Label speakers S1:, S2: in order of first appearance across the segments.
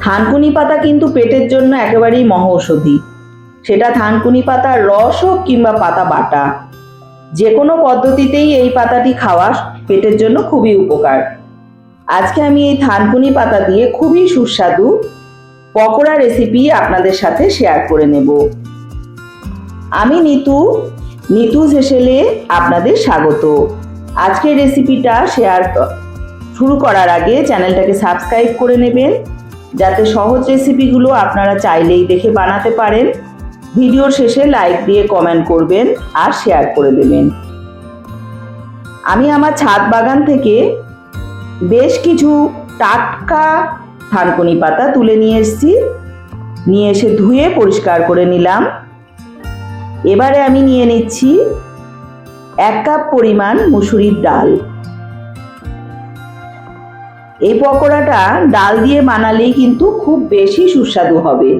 S1: থানকুনি পাতা কিন্তু পেটের জন্য একেবারেই মহৌষধি। সেটা থানকুনি পাতার রস হোক কিংবা পাতা বাটা, যে কোনো পদ্ধতিতেই এই পাতাটি খাওয়া পেটের জন্য খুবই উপকার। আজকে আমি এই থানকুনি পাতা দিয়ে খুবই সুস্বাদু পকোড়া রেসিপি আপনাদের সাথে শেয়ার করে নেব। আমি নিতুজ হেসেলে আপনাদের স্বাগত। আজকের রেসিপিটা শুরু করার আগে চ্যানেলটাকে সাবস্ক্রাইব করে নেবেন, যাতে সহজ রেসিপিগুলো আপনারা চাইলেই দেখে বানাতে পারেন। ভিডিওর শেষে লাইক দিয়ে কমেন্ট করবেন আর শেয়ার করে দেবেন। আমি আমার ছাদ বাগান থেকে বেশ কিছু টাটকা থানকুনি পাতা তুলে নিয়ে এসে ধুয়ে পরিষ্কার করে নিলাম। এবারে আমি নিয়ে নিচ্ছি 1 কাপ পরিমাণ মুসুরির ডাল। এই পকোড়াটা ডাল দিয়ে বানালেই কিন্তু খুব বেশি সুস্বাদু হবে।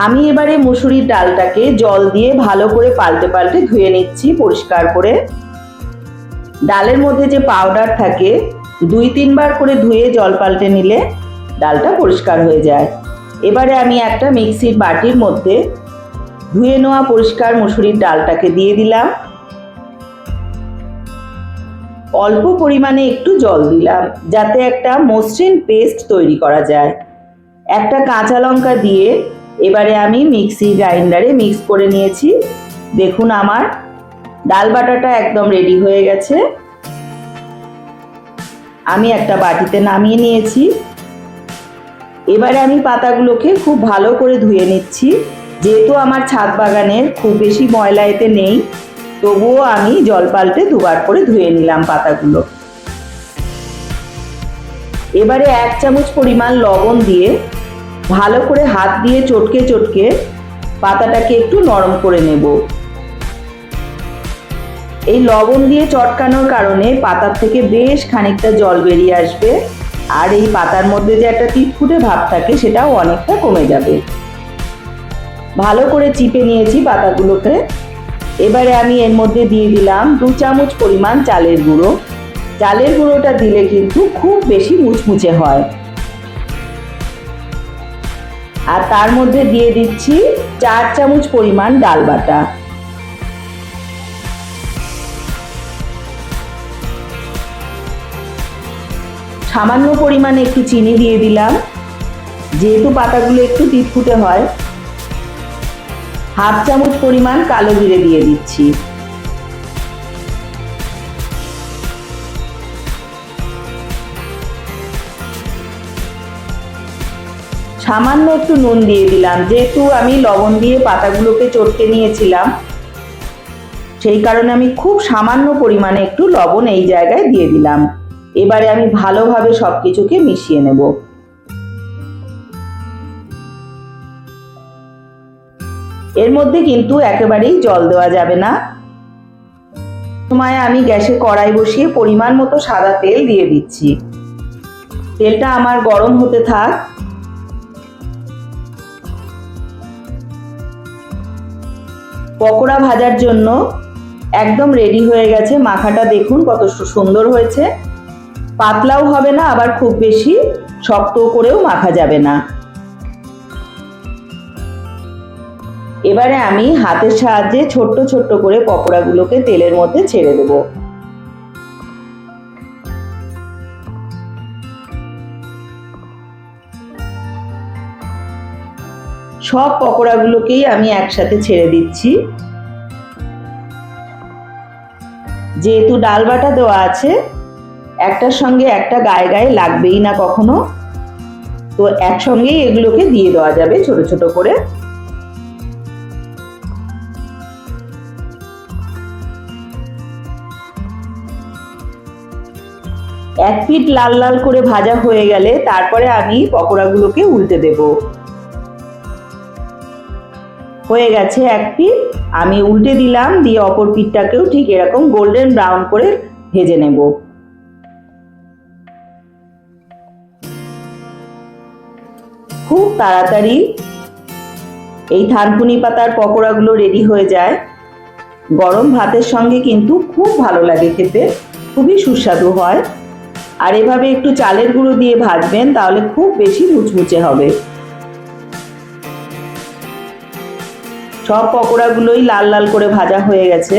S1: আমি এবারে মুসুরির ডালটাকে জল দিয়ে ভালো করে পাল্টে পাল্টে ধুয়ে নিচ্ছি পরিষ্কার করে। ডালের মধ্যে যে পাউডার থাকে 2-3 বার করে ধুয়ে জল পাল্টে নিলে ডালটা পরিষ্কার হয়ে যায়। এবারে আমি একটা মিক্সির বাটির মধ্যে ধুয়ে নেওয়া পরিষ্কার মুসুরির ডালটাকে দিয়ে দিলাম। অল্প পরিমাণে একটু জল দিলাম যাতে একটা মসৃণ পেস্ট তৈরি করা যায়। একটা কাঁচা লঙ্কা দিয়ে এবারে আমি মিক্সি গ্রাইন্ডারে মিক্স করে নিয়েছি। দেখুন আমার ডাল বাটাটা একদম রেডি হয়ে গেছে। আমি একটা বাটিতে নামিয়ে নিয়েছি। এবারে আমি পাতাগুলোকে খুব ভালো করে ধুয়ে নিচ্ছি। যেহেতু আমার ছাদ বাগানের খুব বেশি ময়লা এতে নেই, তবুও আমি জল পাল্টে 2 বার করে ধুয়ে নিলাম পাতাগুলো। এবারে 1 চামচ পরিমাণ লবণ দিয়ে ভালো করে হাত দিয়ে চটকে চটকে পাতাটাকে একটু নরম করে নেব। এই লবণ দিয়ে চটকানোর কারণে পাতার থেকে বেশ খানিকটা জল বেরিয়ে আসবে, আর এই পাতার মধ্যে যে একটা তিতকুটে ভাব থাকে সেটাও অনেকটা কমে যাবে। ভালো করে চিপে নিয়েছি পাতাগুলোকে। এবারে আমি এর মধ্যে দিয়ে দিলাম 2 চামচ পরিমাণ চালের গুঁড়ো। চালের গুঁড়োটা দিলে কিন্তু খুব বেশি মুচমুচে হয়। আর তার মধ্যে দিয়ে দিচ্ছি 4 চামচ পরিমাণ ডাল বাটা। সামান্য পরিমাণে একটু চিনি দিয়ে দিলাম, যেহেতু পাতাগুলো একটু তিতকুটে হয়। 1/2 চামচ পরিমাণ কালো জিরে দিয়ে দিচ্ছি। সামান্য একটু নুন দিয়ে দিলাম, যেহেতু আমি লবণ দিয়ে পাতাগুলোকে চটকে নিয়েছিলাম, সেই কারণে আমি খুব সামান্য পরিমাণে একটু লবণ এই জায়গায় দিয়ে দিলাম। এবারে আমি ভালোভাবে সবকিছুকে মিশিয়ে নেব। এর মধ্যে কিন্তু একেবারেই জল দেওয়া যাবে না। সময় আমি গ্যাসে কড়াই বসিয়ে পরিমাণ মতো সাদা তেল দিয়ে দিচ্ছি। তেলটা আমার গরম হতে থাক। পকোড়া ভাজার জন্য একদম রেডি হয়ে গেছে। মাখাটা দেখুন কত সুন্দর হয়েছে। পাতলাও হবে না, আবার খুব বেশি শক্ত করেও মাখা যাবে না। এবারে আমি হাতের সাহায্যে ছোট্ট ছোট্ট করে পকোড়াগুলোকে তেলের মধ্যে ছেড়ে দেব। সব পকোড়াগুলোকেই আমি একসাথে ছেড়ে দিচ্ছি। যেহেতু ডাল বাটা দেওয়া আছে, একটার সঙ্গে একটা গায়ে গায়ে লাগবেই না কখনো, তো একসঙ্গেই এগুলোকে দিয়ে দেওয়া যাবে ছোট ছোট করে। এক পিঠ লাল লাল করে ভাজা হয়ে গেলে তারপরে আমি পকোড়াগুলোকে উল্টে দেব। হয়ে গেছে এক পিঠ, আমি উল্টে দিলাম, দিয়ে অপর পিঠটাকেও ঠিক এরকম গোল্ডেন ব্রাউন করে ভেজে নেব। খুব তাড়াতাড়ি এই থানকুনি পাতার পকোড়াগুলো রেডি হয়ে যায়। গরম ভাতের সঙ্গে কিন্তু খুব ভালো লাগে খেতে, খুবই সুস্বাদু হয়। আর এভাবে একটু চালের গুঁড়ো দিয়ে ভাজবেন, তাহলে খুব বেশি মুচমুচে হবে। সব পকোড়াগুলোই লাল লাল করে ভাজা হয়ে গেছে।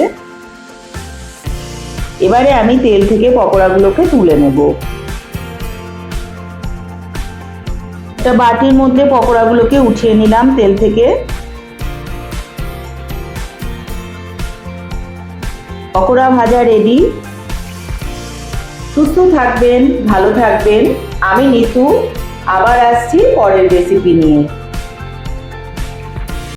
S1: এবারে আমি তেল থেকে পকোড়াগুলোকে তুলে নেব। একটা বাটির মধ্যে পকোড়াগুলোকে উঠিয়ে নিলাম তেল থেকে। পকোড়া ভাজা রেডি। সুস্থ থাকবেন, ভালো থাকবেন। আমি নিতু, আবার আসছি পরের রেসিপি নিয়ে।